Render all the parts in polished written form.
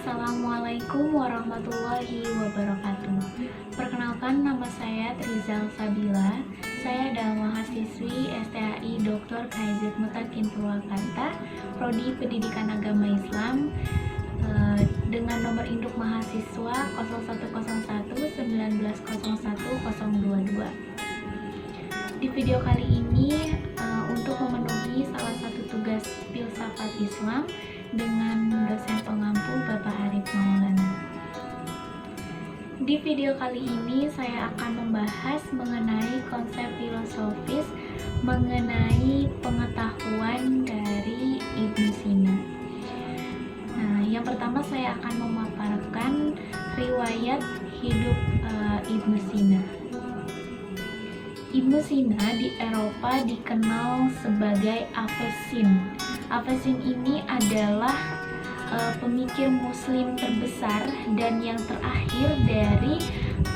Assalamualaikum warahmatullahi wabarakatuh. Perkenalkan, nama saya Trizal Sabila. Saya adalah mahasiswi STAI Dr. Khaizid Mutakin Purwakarta, Prodi Pendidikan Agama Islam, dengan nomor induk mahasiswa 0101 1901 022. Di video kali ini untuk memenuhi salah satu tugas filsafat Islam dengan dosen pengampu Bapak Arif Maulana. Di video kali ini saya akan membahas mengenai konsep filosofis mengenai pengetahuan dari Ibnu Sina. Nah, yang pertama saya akan memaparkan riwayat hidup Ibnu Sina. Ibnu Sina di Eropa dikenal sebagai Avicenna. Avicenna ini adalah pemikir muslim terbesar dan yang terakhir dari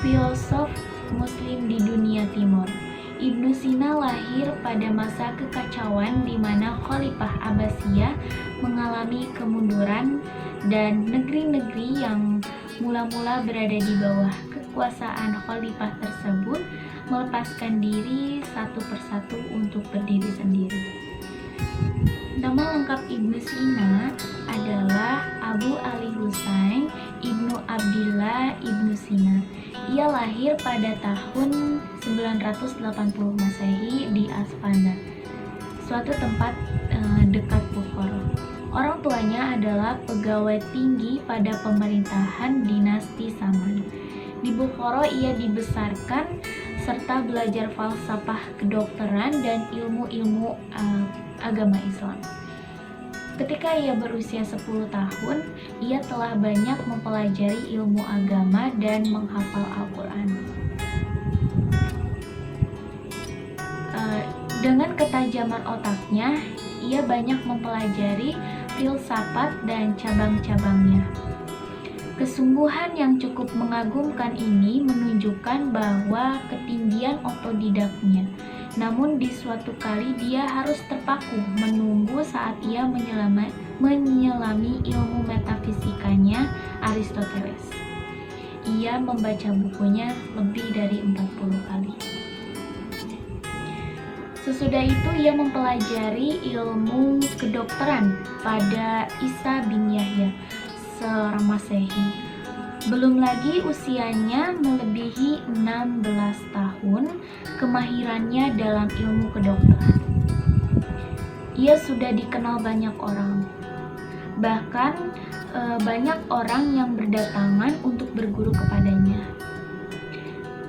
filosof muslim di dunia timur. Ibnu Sina lahir pada masa kekacauan di mana Khalifah Abbasiyah mengalami kemunduran dan negeri-negeri yang mula-mula berada di bawah kekuasaan Khalifah tersebut melepaskan diri satu persatu untuk berdiri sendiri. Nama lengkap Ibnu Sina adalah Abu Ali Husain Ibnu Abdillah Ibnu Sina. Ia lahir pada tahun 980 Masehi di Asfanda, suatu tempat dekat Bukhara. Orang tuanya adalah pegawai tinggi pada pemerintahan dinasti Saman. Di Bukhara ia dibesarkan serta belajar falsafah kedokteran dan ilmu-ilmu agama Islam. Ketika ia berusia 10 tahun, ia telah banyak mempelajari ilmu agama dan menghafal Al-Quran. Dengan ketajaman otaknya, ia banyak mempelajari filsafat dan cabang-cabangnya. Kesungguhan yang cukup mengagumkan ini menunjukkan bahwa ketinggian otodidaknya. Namun di suatu kali dia harus terpaku menunggu saat ia menyelami ilmu metafisikanya Aristoteles. Ia membaca bukunya lebih dari 40 kali. Sesudah itu ia mempelajari ilmu kedokteran pada Isa bin Yahya seorang Masehi. Belum lagi usianya melebihi 16 tahun, kemahirannya dalam ilmu kedokteran. Ia sudah dikenal banyak orang. Bahkan banyak orang yang berdatangan untuk berguru kepadanya.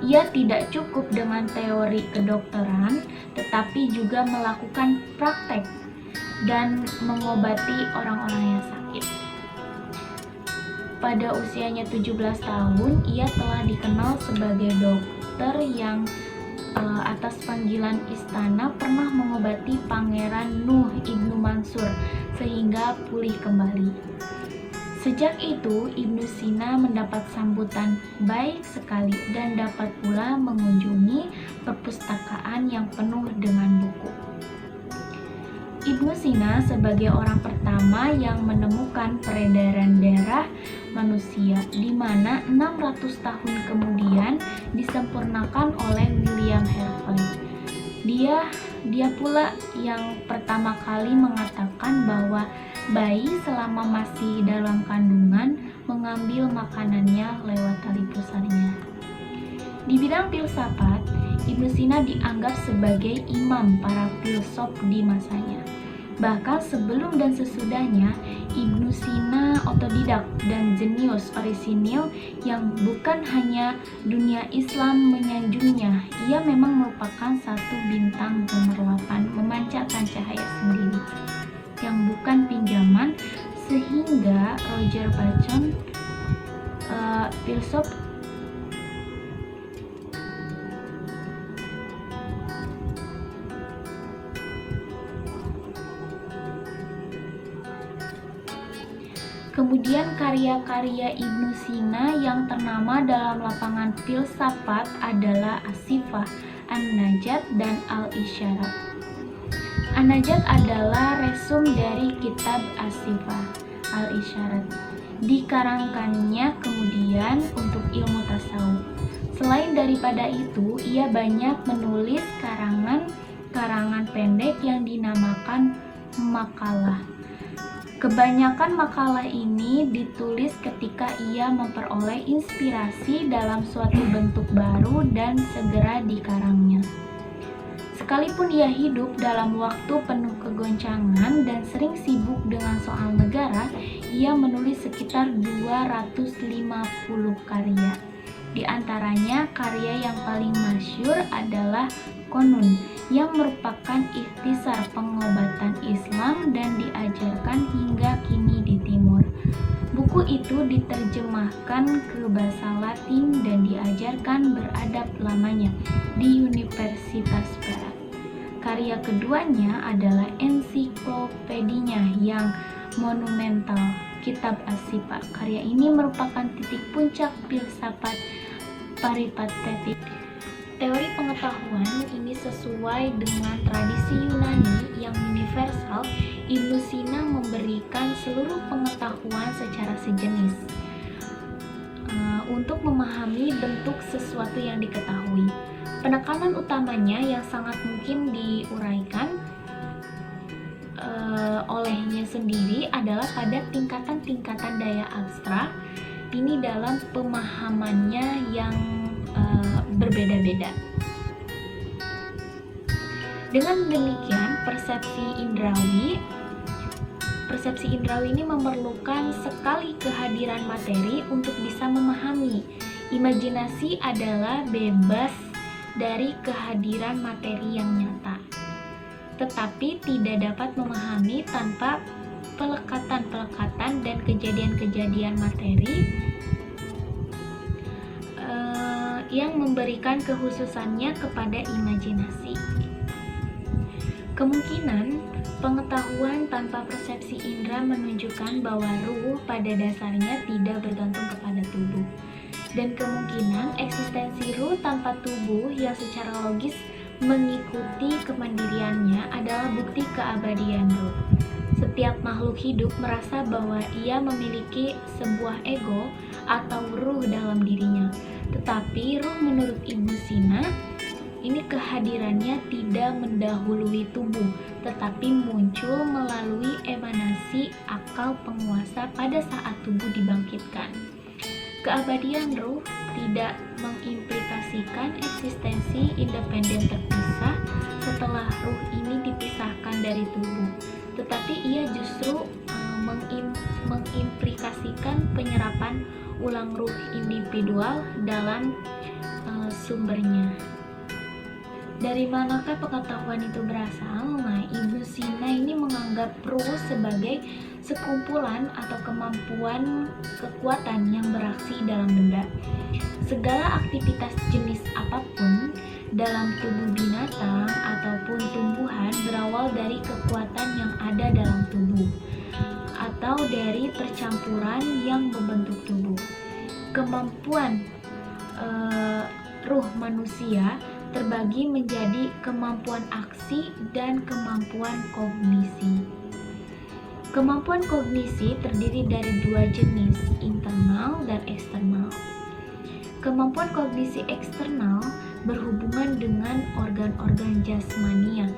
Ia tidak cukup dengan teori kedokteran, tetapi juga melakukan praktek dan mengobati orang-orang yang sakit. Pada usianya 17 tahun, ia telah dikenal sebagai dokter yang atas panggilan istana pernah mengobati Pangeran Nuh Ibnu Mansur sehingga pulih kembali. Sejak itu, Ibnu Sina mendapat sambutan baik sekali dan dapat pula mengunjungi perpustakaan yang penuh dengan buku. Ibnu Sina sebagai orang pertama yang menemukan peredaran darah manusia, di mana 600 tahun kemudian disempurnakan oleh William Harvey. Dia pula yang pertama kali mengatakan bahwa bayi selama masih dalam kandungan mengambil makanannya lewat tali pusarnya. Di bidang filsafat, Ibnu Sina dianggap sebagai imam para filsuf di masanya. Bahkan sebelum dan sesudahnya, Ibnu Sina otodidak dan jenius orisinil yang bukan hanya dunia Islam menyanjungnya. Ia memang merupakan satu bintang nomor 8 memancarkan cahaya sendiri yang bukan pinjaman, sehingga Roger Bacon, filsuf Kemudian karya-karya Ibnu Sina yang ternama dalam lapangan filsafat adalah As-Sifah, An-Najat, dan Al-Isyarat. An-Najat adalah resum dari kitab As-Sifah. al-isyarat. Dikarangkannya kemudian untuk ilmu tasawuf. Selain daripada itu, ia banyak menulis karangan pendek yang dinamakan makalah. Kebanyakan makalah ini ditulis ketika ia memperoleh inspirasi dalam suatu bentuk baru dan segera dikarangnya. Sekalipun ia hidup dalam waktu penuh kegoncangan dan sering sibuk dengan soal negara, ia menulis sekitar 250 karya. Di antaranya karya yang paling masyhur adalah Qonun, yang merupakan ikhtisar pengobatan Islam dan diajarkan hingga kini di Timur. Buku itu diterjemahkan ke bahasa Latin dan diajarkan beradab lamanya di Universitas Barat. Karya keduanya adalah ensiklopedinya yang monumental, Kitab As-Sifa. Karya ini merupakan titik puncak filsafat peripatetik. Teori pengetahuan ini sesuai dengan tradisi Yunani yang universal. Ibnu Sina memberikan seluruh pengetahuan secara sejenis untuk memahami bentuk sesuatu yang diketahui. Penekanan utamanya yang sangat mungkin diuraikan olehnya sendiri adalah pada tingkatan-tingkatan daya abstrak. Ini dalam pemahamannya yang berbeda-beda. Dengan demikian, persepsi indrawi ini memerlukan sekali kehadiran materi untuk bisa memahami. Imajinasi adalah bebas dari kehadiran materi yang nyata, tetapi tidak dapat memahami tanpa pelekatan-pelekatan dan kejadian-kejadian materi yang memberikan kekhususannya kepada imajinasi. Kemungkinan pengetahuan tanpa persepsi indera menunjukkan bahwa ruh pada dasarnya tidak bergantung kepada tubuh, dan kemungkinan eksistensi ruh tanpa tubuh yang secara logis mengikuti kemandiriannya adalah bukti keabadian ruh. Setiap makhluk hidup merasa bahwa ia memiliki sebuah ego atau ruh dalam dirinya. Tetapi ruh menurut Ibnu Sina, ini kehadirannya tidak mendahului tubuh, tetapi muncul melalui emanasi akal penguasa pada saat tubuh dibangkitkan. Keabadian ruh tidak mengimplikasikan eksistensi independen terpisah setelah ruh ini dipisahkan dari tubuh, tetapi ia justru mengimplikasikan penyerapan ulang ruh individual dalam sumbernya. Dari manakah pengetahuan itu berasal? Nah, Ibnu Sina ini menganggap ruh sebagai sekumpulan atau kekuatan yang beraksi dalam benda. Segala aktivitas jenis apapun dalam tubuh binatang ataupun tumbuhan berawal dari kekuatan yang ada dalam tubuh atau dari percampuran yang membentuk tubuh. Kemampuan ruh manusia terbagi menjadi kemampuan aksi dan kemampuan kognisi. Kemampuan kognisi terdiri dari dua jenis, internal dan eksternal. Kemampuan kognisi eksternal berhubungan dengan organ-organ jasmania,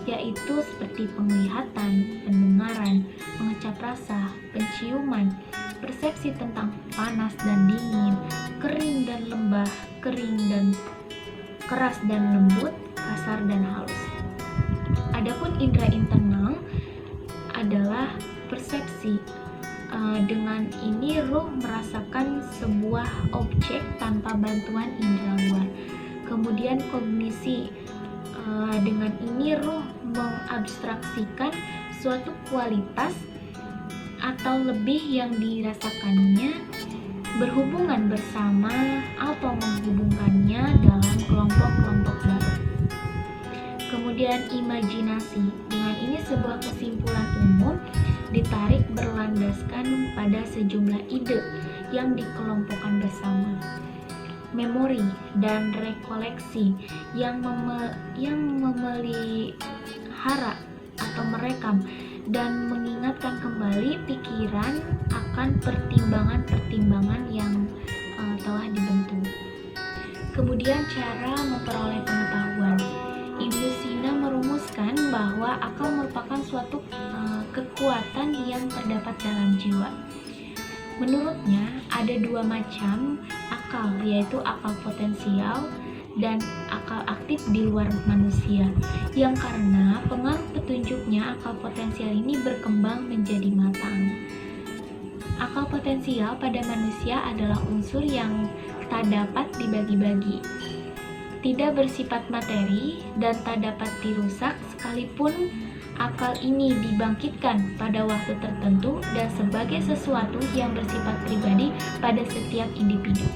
yaitu seperti penglihatan, pendengaran, mengecap rasa, penciuman, persepsi tentang panas dan dingin, kering dan lembah, kering dan keras dan lembut, kasar dan halus. Adapun indera internal adalah persepsi. Dengan ini ruh merasakan sebuah objek tanpa bantuan indera luar. Kemudian kognisi. Dengan ini ruh mengabstraksikan suatu kualitas atau lebih yang dirasakannya, berhubungan bersama atau menghubungkannya dalam kelompok-kelompok baru. Kemudian imajinasi. Dengan ini sebuah kesimpulan umum ditarik berlandaskan pada sejumlah ide yang dikelompokkan bersama. Memori dan rekoleksi yang memelihara atau merekam dan mengingat mengingatkan kembali pikiran akan pertimbangan-pertimbangan yang telah dibentuk. Kemudian cara memperoleh pengetahuan. Ibnu Sina merumuskan bahwa akal merupakan suatu kekuatan yang terdapat dalam jiwa. Menurutnya ada dua macam akal, yaitu akal potensial dan akal aktif di luar manusia, yang karena pengaruh petunjuknya akal potensial ini berkembang menjadi matang. Akal potensial pada manusia adalah unsur yang tak dapat dibagi-bagi, tidak bersifat materi dan tak dapat dirusak sekalipun akal ini dibangkitkan pada waktu tertentu dan sebagai sesuatu yang bersifat pribadi pada setiap individu.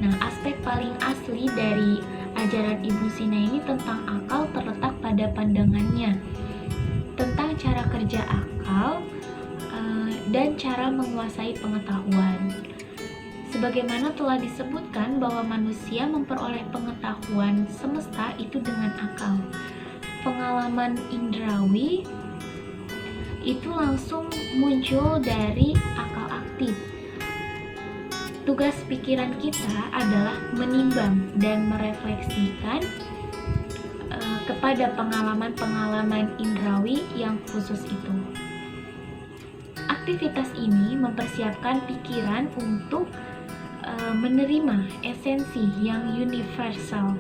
Nah, aspek paling asli dari ajaran Ibnu Sina ini tentang akal terletak pada pandangannya tentang cara kerja akal dan cara menguasai pengetahuan. Sebagaimana telah disebutkan bahwa manusia memperoleh pengetahuan semesta itu dengan akal. Pengalaman indrawi itu langsung muncul dari akal aktif. Tugas pikiran kita adalah menimbang dan merefleksikan kepada pengalaman-pengalaman indrawi yang khusus itu. Aktivitas ini mempersiapkan pikiran untuk menerima esensi yang universal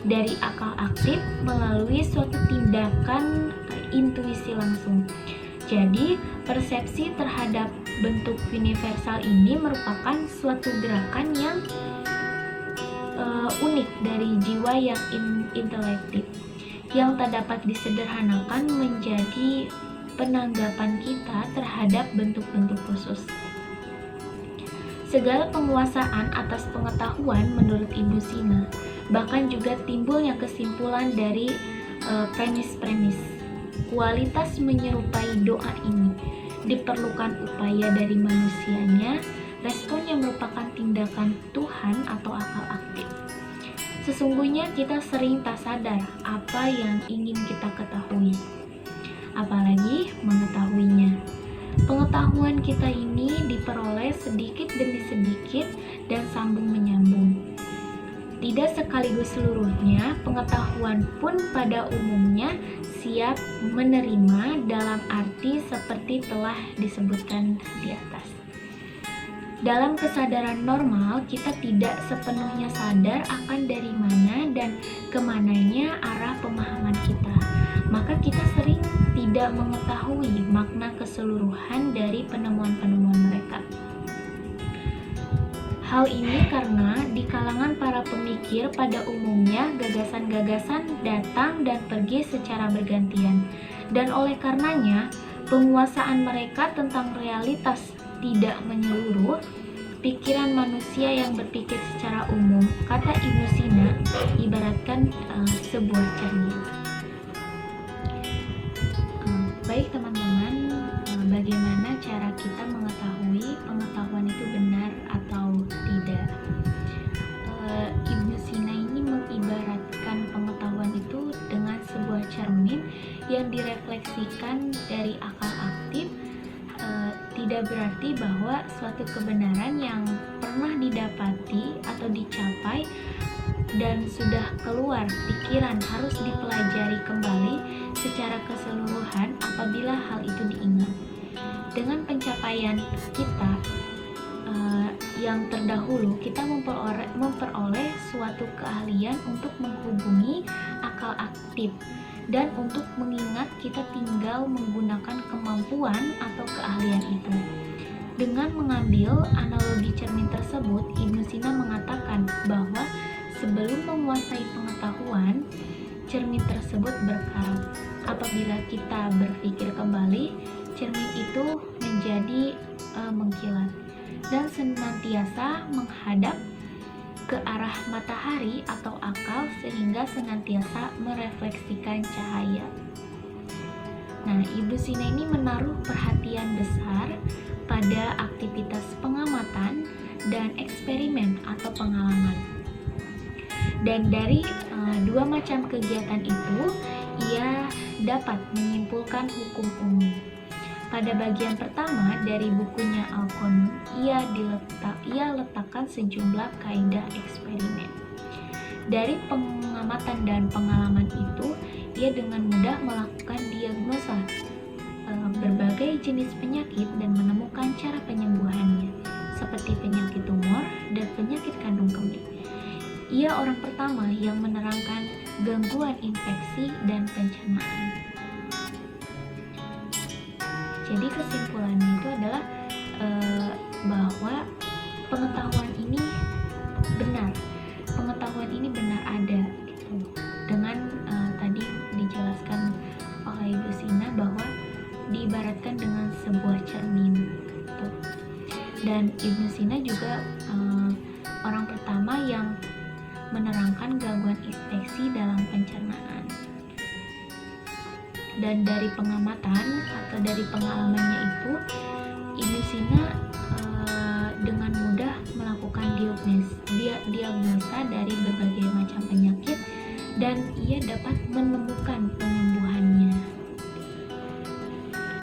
dari akal aktif melalui suatu tindakan intuisi langsung. Jadi, persepsi terhadap bentuk universal ini merupakan suatu gerakan yang unik dari jiwa yang intelektif, yang tak dapat disederhanakan menjadi penanggapan kita terhadap bentuk-bentuk khusus. Segala penguasaan atas pengetahuan menurut Ibnu Sina, bahkan juga timbulnya kesimpulan dari premis-premis. Kualitas menyerupai doa ini diperlukan upaya dari manusianya, responnya merupakan tindakan Tuhan atau akal aktif. Sesungguhnya kita sering tak sadar apa yang ingin kita ketahui, apalagi mengetahuinya. Pengetahuan kita ini diperoleh sedikit demi sedikit dan sambung menyambung. Tidak sekaligus seluruhnya, pengetahuan pun pada umumnya siap menerima dalam arti seperti telah disebutkan di atas. Dalam kesadaran normal, kita tidak sepenuhnya sadar akan dari mana dan kemananya arah pemahaman kita. Maka kita sering tidak mengetahui makna keseluruhan dari penemuan-penemuan mereka. Hal ini karena di kalangan para pemikir pada umumnya gagasan-gagasan datang dan pergi secara bergantian, dan oleh karenanya penguasaan mereka tentang realitas tidak menyeluruh. Pikiran manusia yang berpikir secara umum, kata Ibnu Sina, ibaratkan sebuah cermin. Baik teman-teman, bagaimana cara kita mengetahui pengetahuan itu benar atau tidak? Ibnu Sina ini mengibaratkan pengetahuan itu dengan sebuah cermin yang direfleksikan dari akal aktif. Tidak berarti bahwa suatu kebenaran yang pernah didapati atau dicapai dan sudah keluar pikiran harus dipelajari kembali secara keseluruhan apabila hal itu diingat. Dengan pencapaian kita yang terdahulu, kita memperoleh suatu keahlian untuk menghubungi akal aktif, dan untuk mengingat kita tinggal menggunakan kemampuan atau keahlian itu. Dengan mengambil analogi cermin tersebut, Ibnu Sina mengatakan bahwa sebelum menguasai pengetahuan, cermin tersebut berkarat. Apabila kita berpikir kembali, cermin itu menjadi mengkilat dan senantiasa menghadap ke arah matahari atau akal sehingga senantiasa merefleksikan cahaya. Nah, Ibnu Sina ini menaruh perhatian besar pada aktivitas pengamatan dan eksperimen atau pengalaman. Dan dari dua macam kegiatan itu, ia dapat menyimpulkan hukum umum. Pada bagian pertama dari bukunya Al-Qanun, ia letakkan sejumlah kaidah eksperimen. Dari pengamatan dan pengalaman itu, ia dengan mudah melakukan diagnosa berbagai jenis penyakit dan menemukan cara penyembuhannya, seperti penyakit tumor dan penyakit kandung kemih. Ia orang pertama yang menerangkan gangguan infeksi dan pencernaan. Jadi kesimpulannya itu adalah bahwa pengetahuan ini benar ada gitu. Dengan tadi dijelaskan oleh Ibu Sina bahwa diibaratkan dengan sebuah cermin gitu. Dan Ibnu Sina juga orang pertama yang menerangkan gangguan infeksi dalam pencernaan. Dan dari pengamatan atau dari pengalamannya itu, Ibnu Sina dengan mudah melakukan diagnosa dari berbagai macam penyakit, dan ia dapat menemukan